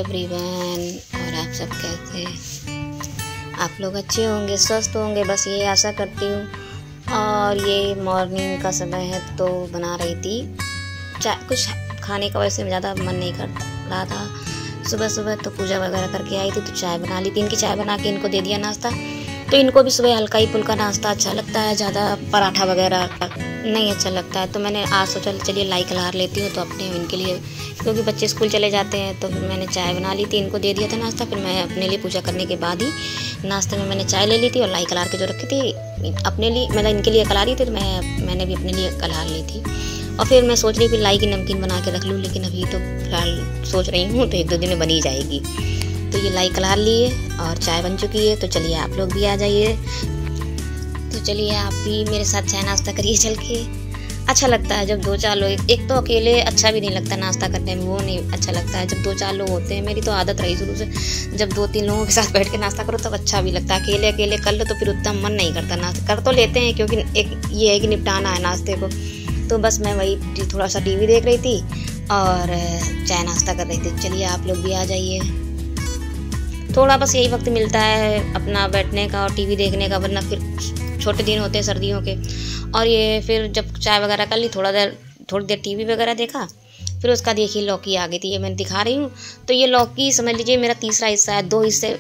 Everyone. और आप सब कैसे हैं? आप लोग अच्छे होंगे, स्वस्थ होंगे, बस ये आशा करती हूँ। और ये मॉर्निंग का समय है तो बना रही थी चाय। कुछ खाने का वैसे ज़्यादा मन नहीं कर रहा था। सुबह सुबह तो पूजा वगैरह करके आई थी तो चाय बना ली थी। इनकी चाय बना के इनको दे दिया नाश्ता। तो इनको भी सुबह हल्का ही फुल्का नाश्ता अच्छा लगता है, ज़्यादा पराठा वगैरह नहीं अच्छा लगता है। तो मैंने आज सोचा चलिए लाई कलहार लेती हूँ तो अपने इनके लिए, क्योंकि बच्चे स्कूल चले जाते हैं। तो फिर मैंने चाय बना ली थी, इनको दे दिया था नाश्ता। फिर मैं अपने लिए पूजा करने के बाद ही नाश्ते में मैंने चाय ले ली थी और लाई कलहार के जो रखी थी अपने लिए, मतलब इनके लिए कला रही थी तो मैंने भी अपने लिए कलहार ली थी। और फिर मैं सोच रही थी लाई की नमकीन बना के रख लूँ, लेकिन अभी तो फिलहाल सोच रही हूँ तो 1-2 दिन में बनी जाएगी। तो ये लाई कलहार लिए और चाय बन चुकी है। तो चलिए आप लोग भी आ जाइए। तो चलिए आप भी मेरे साथ चाय नाश्ता करिए चल के। अच्छा लगता है जब 2-4 लोग, एक तो अकेले अच्छा भी नहीं लगता नाश्ता करने में, वो नहीं अच्छा लगता है। जब 2-4 लोग होते हैं, मेरी तो आदत रही शुरू से, जब 2-3 लोगों के साथ बैठ के नाश्ता करो तब अच्छा भी लगता है। अकेले अकेले कर लो तो फिर उतना मन नहीं करता। नाश्ता कर तो लेते हैं क्योंकि एक ये है कि निपटाना है नाश्ते को। तो बस मैं वही थोड़ा सा टीवी देख रही थी और चाय नाश्ता कर रही थी। चलिए आप लोग भी आ जाइए। थोड़ा बस यही वक्त मिलता है अपना बैठने का और टीवी देखने का, वरना फिर छोटे दिन होते हैं सर्दियों के। और ये फिर जब चाय वगैरह कर ली, थोड़ी देर टीवी वगैरह देखा। फिर उसका देखिए लौकी आ गई थी, ये मैंने दिखा रही हूँ। तो ये लौकी समझ लीजिए मेरा तीसरा हिस्सा है, 2 हिस्से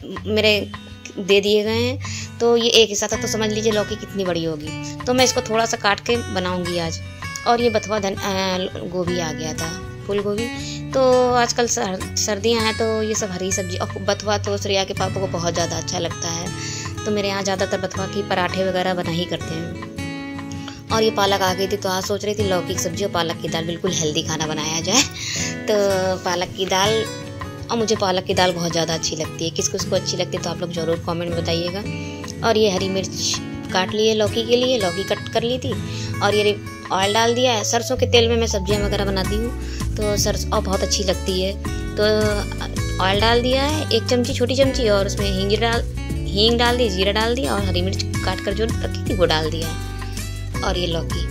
मेरे दे दिए गए हैं। तो ये एक हिस्सा था, तो समझ लीजिए लौकी कितनी बड़ी होगी। तो मैं इसको थोड़ा सा काट के बनाऊँगी आज। और ये बथुआ गोभी आ गया था, फूल गोभी। तो आजकल सर्दियाँ हैं तो ये सब हरी सब्जी, और बथुआ तो श्रेया के पापा को बहुत ज़्यादा अच्छा लगता है। तो मेरे यहाँ ज़्यादातर बथुआ की पराठे वगैरह बना ही करते हैं। और ये पालक आ गई थी तो आज सोच रही थी लौकी की सब्जी और पालक की दाल, बिल्कुल हेल्दी खाना बनाया जाए। तो पालक की दाल, और मुझे पालक की दाल बहुत ज़्यादा अच्छी लगती है। किस किस को अच्छी लगती है तो आप लोग ज़रूर कमेंट में बताइएगा। और ये हरी मिर्च काट लिए लौकी के लिए, लौकी कट कर ली थी। और ये ऑयल डाल दिया है। सरसों के तेल में मैं सब्जियां वगैरह बनाती हूँ तो सरसों बहुत अच्छी लगती है। तो ऑयल डाल दिया है 1 चमची, छोटी चमची, और उसमें हींग डाल दी, जीरा डाल दिया और हरी मिर्च काट कर जो रखी थी वो डाल दिया है। और ये लौकी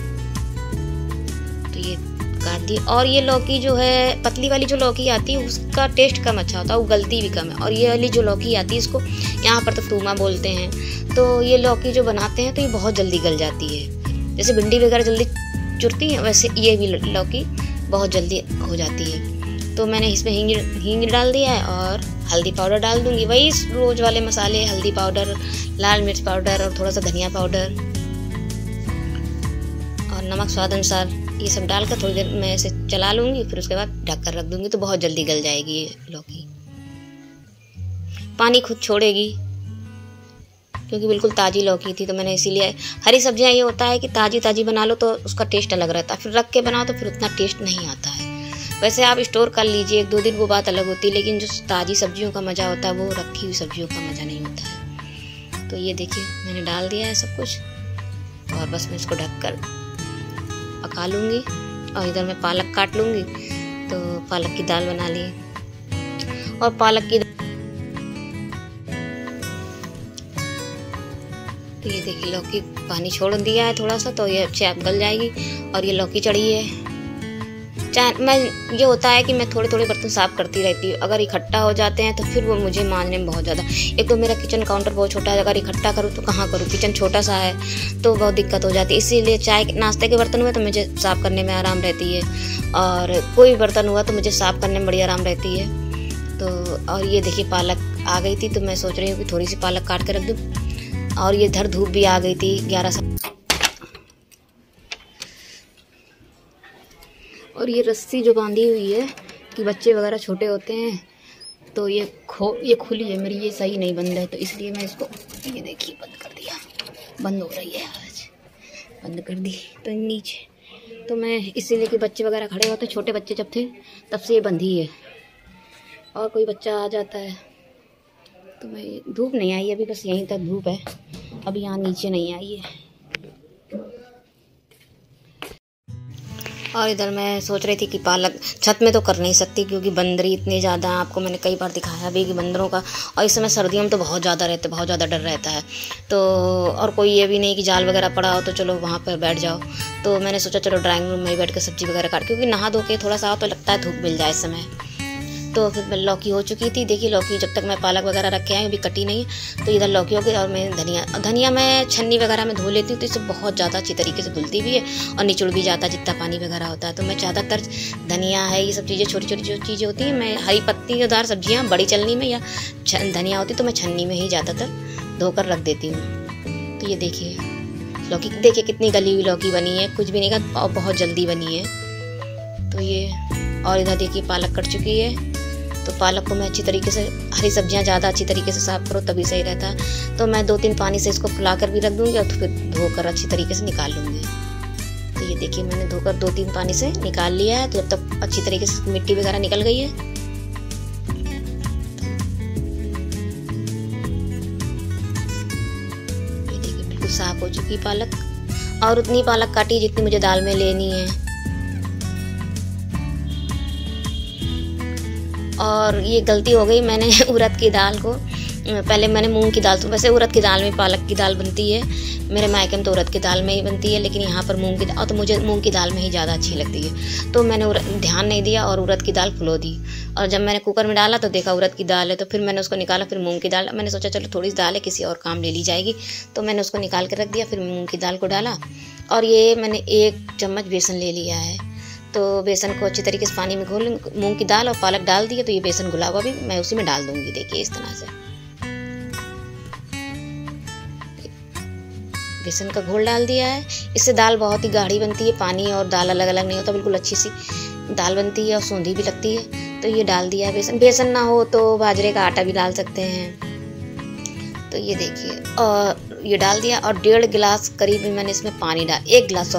तो ये काट दी। और ये लौकी जो है पतली वाली जो लौकी आती है उसका टेस्ट कम अच्छा होता है, वो गलती भी कम है। और ये वाली जो लौकी आती है इसको यहाँ पर तो तूमा बोलते हैं। तो ये लौकी जो बनाते हैं तो ये बहुत जल्दी गल जाती है। जैसे भिंडी वगैरह जल्दी चुरती है वैसे ये भी लौकी बहुत जल्दी हो जाती है। तो मैंने इसमें हींग डाल दिया है और हल्दी पाउडर डाल दूंगी, वही रोज़ वाले मसाले, हल्दी पाउडर, लाल मिर्च पाउडर और थोड़ा सा धनिया पाउडर और नमक स्वाद अनुसार। ये सब डालकर थोड़ी देर मैं इसे चला लूँगी, फिर उसके बाद ढक कर रख दूँगी तो बहुत जल्दी गल जाएगी ये लौकी। पानी खुद छोड़ेगी क्योंकि बिल्कुल ताज़ी लौकी थी। तो मैंने इसीलिए, हरी सब्जियां ये होता है कि ताज़ी बना लो तो उसका टेस्ट अलग रहता है, फिर रख के बनाओ तो फिर उतना टेस्ट नहीं आता है। वैसे आप स्टोर कर लीजिए 1-2 दिन, वो बात अलग होती है, लेकिन जो ताज़ी सब्जियों का मज़ा होता है वो रखी हुई सब्जियों का मज़ा नहीं होता है। तो ये देखिए मैंने डाल दिया है सब कुछ और बस मैं इसको ढक कर पका लूँगी। और इधर मैं पालक काट लूँगी। तो पालक की दाल बना ली। और पालक की तो ये देखिए लौकी पानी छोड़ दिया है थोड़ा सा, तो ये अच्छे आप गल जाएगी। और ये लौकी चढ़ी है। मैं ये होता है कि मैं थोड़े बर्तन साफ़ करती रहती हूँ। अगर इकट्ठा हो जाते हैं तो फिर वो मुझे मांजने में बहुत ज़्यादा, एक तो मेरा किचन काउंटर बहुत छोटा है, अगर इकट्ठा करूँ तो कहाँ करूँ, किचन छोटा सा है तो बहुत दिक्कत हो जाती है। इसीलिए चाय नाश्ते के बर्तन हुए तो मुझे साफ़ करने में आराम रहती है, और कोई बर्तन हुआ तो मुझे साफ़ करने में बड़ी आराम रहती है। तो और ये देखिए पालक आ गई थी तो मैं सोच रही हूँ कि थोड़ी सी पालक काट के रख दूँ। और ये इधर धूप भी आ गई थी 11 सा। और ये रस्सी जो बांधी हुई है कि बच्चे वगैरह छोटे होते हैं तो ये खुली है मेरी, ये सही नहीं बंद है, तो इसलिए मैं इसको, ये देखिए बंद कर दिया, बंद हो रही है आज, बंद कर दी। तो नीचे तो मैं इसीलिए कि बच्चे वगैरह खड़े होते, छोटे बच्चे जब थे तब से ये बंधी है। और कोई बच्चा आ जाता है तो मैं, धूप नहीं आई अभी, बस यहीं तक धूप है, अभी यहाँ नीचे नहीं आई है। और इधर मैं सोच रही थी कि पालक छत में तो कर नहीं सकती क्योंकि बंदरी इतने ज़्यादा, आपको मैंने कई बार दिखाया भी कि बंदरों का, और इस समय सर्दियों में तो बहुत ज़्यादा डर रहता है। तो और कोई ये भी नहीं कि जाल वगैरह पड़ा हो तो चलो वहाँ पर बैठ जाओ। तो मैंने सोचा चलो ड्राइंग रूम में ही बैठ कर सब्जी वगैरह काट, क्योंकि नहा धो के थोड़ा सा तो लगता है धूप मिल जाए इस समय। तो फिर लौकी हो चुकी थी। देखिए लौकी जब तक मैं पालक वगैरह रख के आई अभी कटी नहीं है, तो इधर लौकी हो गई। और मैं धनिया मैं छन्नी वगैरह में धो लेती हूँ, तो इसे बहुत ज़्यादा अच्छी तरीके से धुलती भी है और निचुड़ भी जाता है जितना पानी वगैरह होता है। तो मैं ज़्यादातर धनिया है, ये सब चीज़ें छोटी छोटी जो चीज़ें होती हैं, मैं हरी पत्तीदार सब्जियाँ बड़ी चलनी में या धनिया होती तो मैं छन्नी में ही ज़्यादातर धोकर रख देती हूँ। तो ये देखिए लौकी, देखिए कितनी गली हुई लौकी बनी है, कुछ भी नहीं का और बहुत जल्दी बनी है। तो ये, और इधर देखिए पालक कट चुकी है। तो पालक को मैं अच्छी तरीके से, हरी सब्जियां ज़्यादा अच्छी तरीके से साफ़ करो तभी सही रहता है। तो मैं 2-3 पानी से इसको फुला कर भी रख दूँगी और फिर धोकर अच्छी तरीके से निकाल लूँगी। तो ये देखिए मैंने धोकर 2-3 पानी से निकाल लिया है। तो जब तक अच्छी तरीके से मिट्टी वगैरह निकल गई है, ये देखिए बिल्कुल साफ़ हो चुकी पालक। और उतनी पालक काटी जितनी मुझे दाल में लेनी है। और ये गलती हो गई, मैंने उड़द की दाल को, पहले मैंने मूंग की दाल, तो वैसे उड़द की दाल में पालक की दाल बनती है, मेरे मायके में तो उड़द की दाल में ही बनती है, लेकिन यहाँ पर मूंग की दाल, तो मुझे मूंग की दाल में ही ज़्यादा अच्छी लगती है। तो मैंने ध्यान नहीं दिया और उड़द की दाल फुलो दी। और जब मैंने कुकर में डाला तो देखा उड़द की दाल है, तो फिर मैंने उसको निकाला। फिर मूँग की दाल, मैंने सोचा चलो थोड़ी सी दाल है किसी और काम ले ली जाएगी, तो मैंने उसको निकाल कर रख दिया। फिर मूँग की दाल को डाला और ये मैंने 1 चम्मच बेसन ले लिया है। तो बेसन को अच्छी तरीके से पानी में घोल, मूंग की दाल और पालक डाल दिए। तो ये बेसन घुला हुआ भी मैं उसी में डाल दूंगी। देखिए इस तरह से बेसन का घोल डाल दिया है। इससे दाल बहुत ही गाढ़ी बनती है, पानी और दाल अलग अलग नहीं होता, बिल्कुल अच्छी सी दाल बनती है और सूंधी भी लगती है। तो ये डाल दिया है बेसन। बेसन ना हो तो बाजरे का आटा भी डाल सकते हैं। तो ये देखिए, और ये डाल दिया और 1.5 गिलास करीब मैंने इसमें पानी डाल, 1 गिलास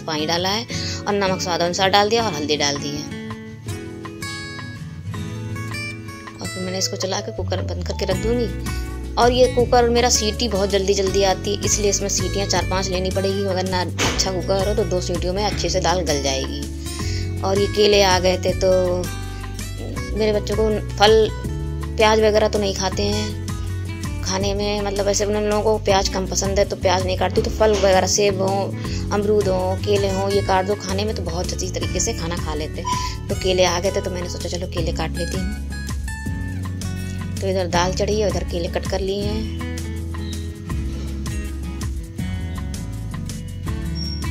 पानी डाला है। और नमक स्वाद अनुसार डाल दिया और हल्दी डाल दी है। और फिर मैंने इसको चला के कुकर बंद करके रख दूंगी। और ये कुकर मेरा सीटी बहुत जल्दी जल्दी आती है, इसलिए इसमें सीटियाँ 4-5 लेनी पड़ेगी। अगर ना अच्छा कुकर हो तो 2 सीटियों में अच्छे से दाल गल जाएगी। और ये केले आ गए थे, तो मेरे बच्चों को फल, प्याज वगैरह तो नहीं खाते हैं खाने में, मतलब ऐसे उन लोगों को प्याज कम पसंद है तो प्याज नहीं काटती। तो फल वगैरह, सेब हो, अमरूद हो, केले हो, ये काट दो खाने में, तो बहुत अच्छी तरीके से खाना खा लेते। तो केले आ गए थे तो मैंने सोचा चलो केले काट लेती हूँ। तो इधर दाल चढ़ी है, उधर केले कट कर लिए हैं।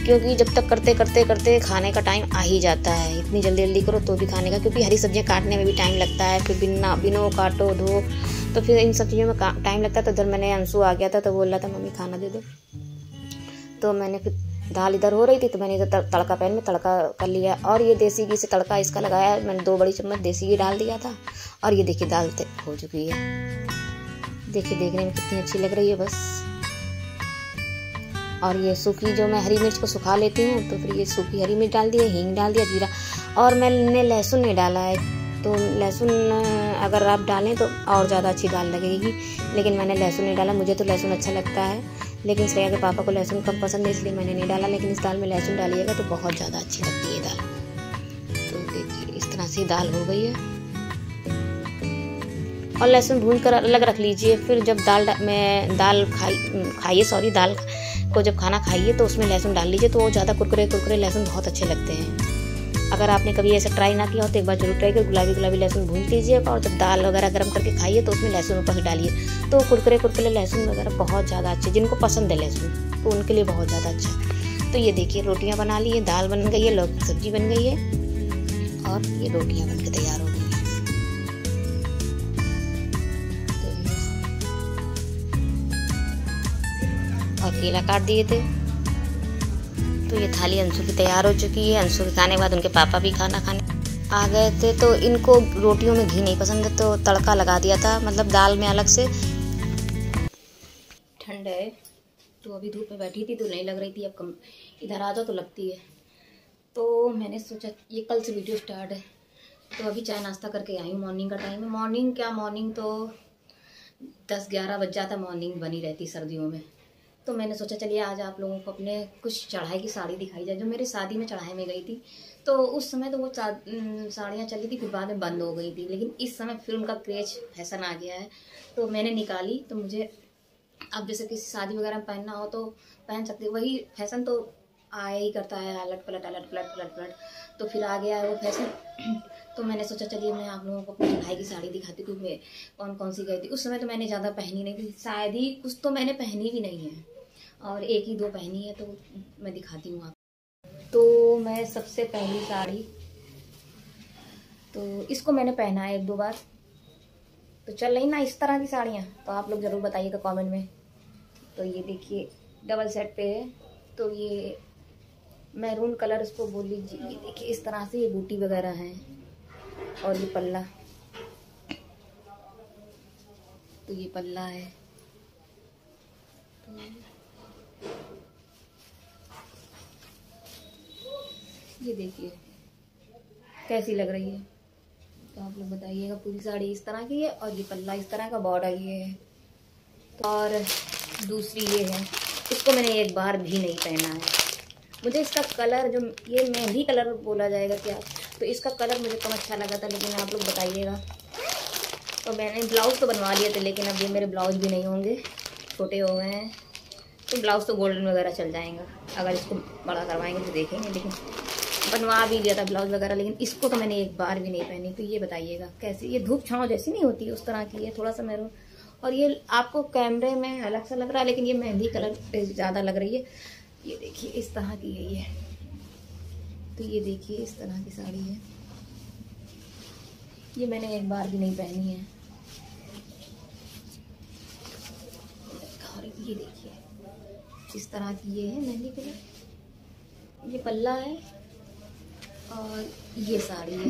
क्योंकि जब तक करते करते करते खाने का टाइम आ ही जाता है, इतनी जल्दी जल्दी करो तो भी खाने का, क्योंकि हरी सब्जियां काटने में भी टाइम लगता है, फिर बिनो काटो धो, तो फिर इन सब चीज़ों में टाइम लगता है। तो इधर मैंने अंशु आ गया था तो बोल रहा था मम्मी खाना दे दो। तो मैंने फिर दाल इधर हो रही थी तो मैंने इधर तड़का पैन में तड़का कर लिया। और ये देसी घी से तड़का इसका लगाया, मैंने 2 बड़ी चम्मच देसी घी डाल दिया था। और ये देखिए दाल हो चुकी है, देखिए देखने में कितनी अच्छी लग रही है बस। और ये सूखी जो मैं हरी मिर्च को सुखा लेती हूँ, तो फिर ये सूखी हरी मिर्च डाल दी है, हींग डाल दिया, जीरा। और मैंने लहसुन नहीं डाला है, तो लहसुन अगर आप डालें तो और ज़्यादा अच्छी दाल लगेगी, लेकिन मैंने लहसुन नहीं डाला। मुझे तो लहसुन अच्छा लगता है, लेकिन श्रेया के पापा को लहसुन कम पसंद है, इसलिए मैंने नहीं डाला। लेकिन इस दाल में लहसुन डालिएगा तो बहुत ज़्यादा अच्छी लगती है दाल। तो देखिए इस तरह से दाल हो गई है। और लहसुन भून कर अलग रख लीजिए। फिर जब दाल को जब खाना खाइए तो उसमें लहसुन डाल लीजिए, तो वो ज़्यादा कुरकुरे लहसुन बहुत अच्छे लगते हैं। अगर आपने कभी ऐसे ट्राई ना किया हो तो एक बार जरूर ट्राई करिए। गुलाबी लहसुन भून लीजिएगा और जब दाल वगैरह गर्म करके खाइए तो उसमें लहसुन ऊपर से डालिए, तो कुरकुरे लहसुन वगैरह बहुत ज़्यादा अच्छे, जिनको पसंद है लहसुन तो उनके लिए बहुत ज़्यादा अच्छा है। तो ये देखिए रोटियाँ बना ली है, दाल बन गई है, लौकी सब्जी बन गई है और ये रोटियाँ बन के तैयार हो गई हैं। और केला काट दिए थे। तो ये थाली अंशु की तैयार हो चुकी है। अंशु के खाने के बाद उनके पापा भी खाना खाने आ गए थे। तो इनको रोटियों में घी नहीं पसंद है, तो तड़का लगा दिया था, मतलब दाल में अलग से। ठंड है तो अभी धूप में बैठी थी तो नहीं लग रही थी, अब कम इधर आ जाओ तो लगती है। तो मैंने सोचा ये कल से वीडियो स्टार्ट है, तो अभी चाय नाश्ता करके आई हूँ। मॉर्निंग का टाइम है, मॉर्निंग तो 10-11 बज जाता, मॉर्निंग बनी रहती सर्दियों में। तो मैंने सोचा चलिए आज आप लोगों को अपने कुछ चढ़ाई की साड़ी दिखाई जाए, जो मेरी शादी में चढ़ाई में गई थी। तो उस समय तो वो साड़ियाँ चली थी, फिर बाद में बंद हो गई थी, लेकिन इस समय फिर उनका क्रेज फैशन आ गया है, तो मैंने निकाली। तो मुझे अब जैसे किसी शादी वगैरह में पहनना हो तो पहन सकते, वही फैशन तो आया ही करता है, अलट पलट। तो फिर आ गया है वो फैशन। तो मैंने सोचा चलिए मैं आप लोगों को अपनी भाई की साड़ी दिखाती हूँ, मैं कौन कौन सी गई थी। उस समय तो मैंने ज़्यादा पहनी नहीं थी, शायद ही कुछ तो मैंने पहनी भी नहीं है, और एक ही दो पहनी है, तो मैं दिखाती हूँ आप। तो मैं सबसे पहली साड़ी, तो इसको मैंने पहना है एक दो बार, तो चल रही ना इस तरह की साड़ियाँ, तो आप लोग ज़रूर बताइएगा कमेंट में। तो ये देखिए डबल सेट पे है, तो ये मैरून कलर इसको बोल लीजिए। ये देखिए इस तरह से ये बूटी वगैरह है, और ये पल्ला, तो ये पल्ला है। तो ये देखिए कैसी लग रही है, तो आप लोग बताइएगा। पूरी साड़ी इस तरह की है, और ये पल्ला इस तरह का, बॉर्डर ये है। और दूसरी ये है, इसको मैंने एक बार भी नहीं पहना है। मुझे इसका कलर, जो ये मेहंदी कलर बोला जाएगा क्या, तो इसका कलर मुझे कम अच्छा लगा था, लेकिन आप लोग बताइएगा। तो मैंने ब्लाउज़ तो बनवा लिए थे, लेकिन अब ये मेरे ब्लाउज़ भी नहीं होंगे, छोटे हो गए हैं। तो ब्लाउज़ तो गोल्डन वगैरह चल जाएगा, अगर इसको बड़ा करवाएंगे तो देखेंगे। लेकिन बनवा भी लिया था ब्लाउज़ वगैरह, लेकिन इसको तो मैंने एक बार भी नहीं पहनी। तो ये बताइएगा कैसी, ये धूप छाँव जैसी नहीं होती उस तरह की है, थोड़ा सा मैरून। और ये आपको कैमरे में अलग सा लग रहा है, लेकिन ये मेहंदी कलर पे ज़्यादा लग रही है। ये देखिए इस तरह की है ये, तो ये देखिए इस तरह की साड़ी है। ये मैंने एक बार भी नहीं पहनी है। और ये देखिए इस तरह की ये है मेहंदी कलर, ये पल्ला है, और ये साड़ी है।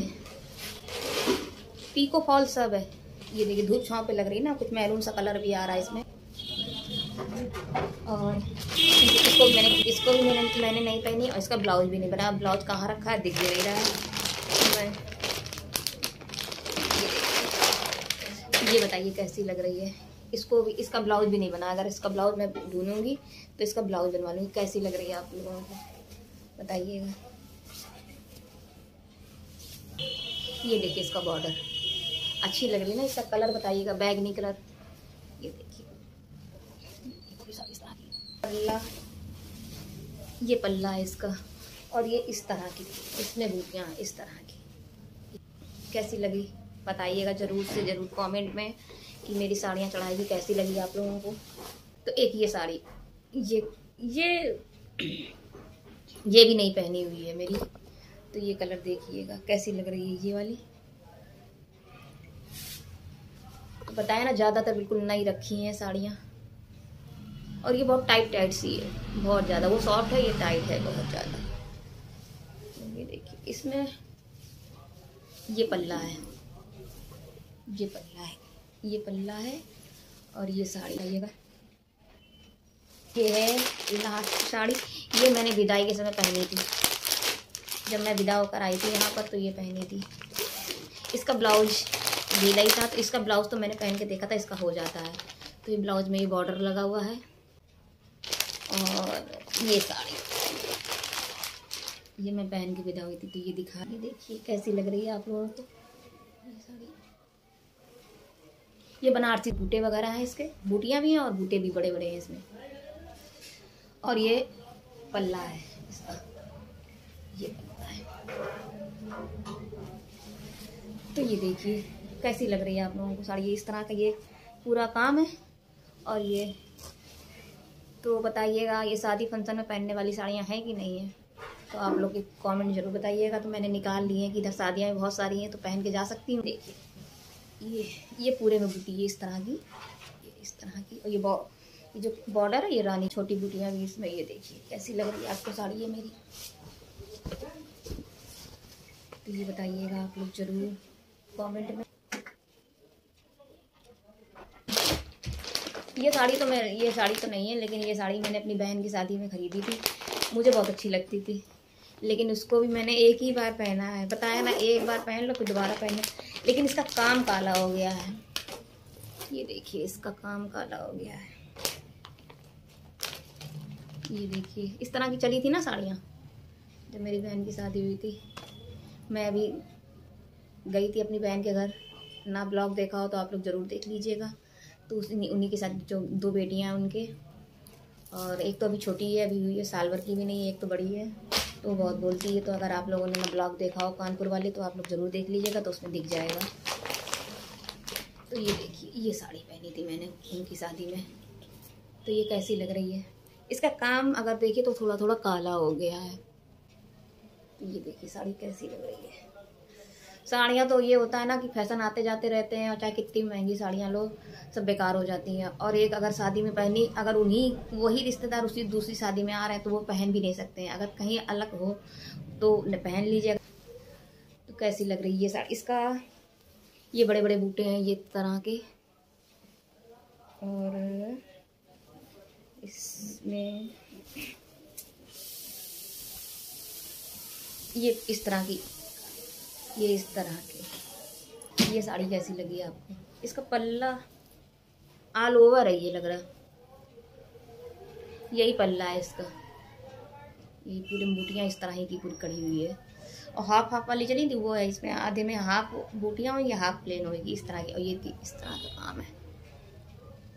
पीको फॉल सब है। ये देखिए धूप छाँव पे लग रही है ना, कुछ मैरून सा कलर भी आ रहा है इसमें। और इसको भी मैंने नहीं पहनी, और इसका ब्लाउज भी नहीं बना। ब्लाउज कहाँ रखा है दिख भी नहीं रहा है। ये बताइए कैसी लग रही है। इसको भी, इसका ब्लाउज भी नहीं बना। अगर इसका ब्लाउज मैं ढूंढूंगी तो इसका ब्लाउज बनवा लूँगी। कैसी लग रही है आप लोगों को बताइएगा। ये देखिए इसका बॉर्डर अच्छी लग रही है ना, इसका कलर बताइएगा, बैगनी कलर। ये देखिए पल्ला, ये पल्ला है इसका, और ये इस तरह की, इसमें बूटियाँ इस तरह की। कैसी लगी बताइएगा जरूर से जरूर कमेंट में, कि मेरी साड़ियाँ चढ़ाई कैसी लगी आप लोगों को। तो एक ये साड़ी, ये भी नहीं पहनी हुई है मेरी, तो ये कलर देखिएगा कैसी लग रही है ये वाली। तो बताया ना ज़्यादातर बिल्कुल नई रखी हैं साड़ियाँ, और ये बहुत टाइट सी है, बहुत ज़्यादा। वो सॉफ्ट है, ये टाइट है बहुत ज़्यादा। ये देखिए इसमें ये पल्ला है, ये पल्ला है, ये पल्ला है, और ये साड़ी आइएगा। ये है लास्ट साड़ी, ये मैंने विदाई के समय पहनी थी, जब मैं विदा होकर आई थी यहाँ पर, तो ये पहनी थी। इसका ब्लाउज ढीला ही था, तो इसका ब्लाउज तो मैंने पहन के देखा था, इसका हो जाता है। तो ये ब्लाउज में ये बॉर्डर लगा हुआ है, और ये साड़ी ये मैं पहन के विदा हुई थी, तो ये दिखा, ये देखिए कैसी लग रही है आप लोगों को ये साड़ी। ये बनारसी बूटे वगैरह हैं, इसके बूटियाँ भी हैं और बूटे भी बड़े बड़े हैं इसमें। और ये पल्ला है इसका, ये पल्ला है। तो ये देखिए कैसी लग रही है आप लोगों को साड़ी। ये इस तरह का ये पूरा काम है, और ये तो बताइएगा ये शादी फंक्शन में पहनने वाली साड़ियाँ हैं कि नहीं है, तो आप लोग कमेंट जरूर बताइएगा। तो मैंने निकाल ली है कि इधर शादियाँ भी बहुत सारी हैं, तो पहन के जा सकती हूँ। देखिए ये पूरे में बूटी, ये इस तरह की, ये इस तरह की, और ये जो बॉर्डर है, ये रानी छोटी बूटियाँ भी इसमें। ये देखिए कैसी लग रही है आपको साड़ी है मेरी, तो ये बताइएगा आप लोग जरूर कमेंट में। ये साड़ी तो नहीं है, लेकिन ये साड़ी मैंने अपनी बहन की शादी में ख़रीदी थी, मुझे बहुत अच्छी लगती थी, लेकिन उसको भी मैंने एक ही बार पहना है। बताया ना एक बार पहन लो फिर दोबारा पहनो, लेकिन इसका काम काला हो गया है। ये देखिए इसका काम काला हो गया है। ये देखिए इस तरह की चली थी ना साड़ियाँ जब मेरी बहन की शादी हुई थी। मैं अभी गई थी अपनी बहन के घर, ना ब्लॉग देखा हो तो आप लोग ज़रूर देख लीजिएगा। तो उन्हीं के साथ जो दो बेटियां हैं उनके, और एक तो अभी छोटी है, अभी हुई है, साल भर की भी नहीं है, एक तो बड़ी है। तो बहुत बोलती है। तो अगर आप लोगों ने ना ब्लॉग देखा हो कानपुर वाले तो आप लोग ज़रूर देख लीजिएगा, तो उसमें दिख जाएगा। तो ये देखिए, ये साड़ी पहनी थी मैंने उनकी शादी में, तो ये कैसी लग रही है। इसका काम अगर देखिए तो थोड़ा थोड़ा काला हो गया है। तो ये देखिए साड़ी कैसी लग रही है। साड़ियाँ तो ये होता है ना कि फैशन आते जाते रहते हैं, और चाहे कितनी महंगी साड़ियाँ लो सब बेकार हो जाती हैं। और एक अगर शादी में पहनी, अगर उन्हीं वही रिश्तेदार उसी दूसरी शादी में आ रहे हैं तो वो पहन भी नहीं सकते हैं। अगर कहीं अलग हो तो पहन लीजिएगा। तो कैसी लग रही है ये साड़ी। इसका ये बड़े बड़े बूटे हैं ये तरह के, और इसमें ये इस तरह की, ये इस तरह की। ये साड़ी कैसी लगी आपको। इसका पल्ला ऑल ओवर है, ये लग रहा यही पल्ला है इसका। ये पूरी बूटियाँ इस तरह ही की पूरी कड़ी हुई है, और हाफ हाफ वाली चली थी वो है। इसमें आधे में हाफ बूटियाँ होंगी, हाफ प्लेन होगी इस तरह की, और ये इस तरह का काम है।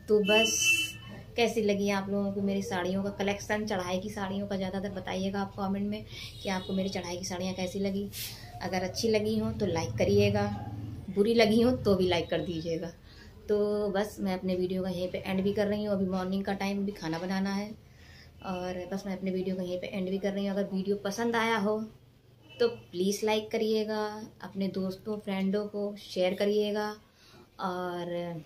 तो बस कैसी लगी आप लोगों को मेरी साड़ियों का कलेक्शन, चढ़ाई की साड़ियों का। ज़्यादातर बताइएगा आप कमेंट में कि आपको मेरी चढ़ाई की साड़ियाँ कैसी लगी। अगर अच्छी लगी हो तो लाइक करिएगा, बुरी लगी हो तो भी लाइक कर दीजिएगा। तो बस मैं अपने वीडियो का यहीं पे एंड भी कर रही हूँ। अभी मॉर्निंग का टाइम, भी खाना बनाना है, और बस मैं अपने वीडियो को यहीं पे एंड भी कर रही हूँ। अगर वीडियो पसंद आया हो तो प्लीज़ लाइक करिएगा, अपने दोस्तों फ्रेंडों को शेयर करिएगा, और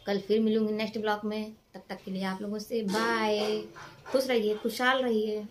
कल फिर मिलूंगी नेक्स्ट ब्लॉग में। तब तक के लिए आप लोगों से बाय। खुश रहिए, खुशहाल रहिए।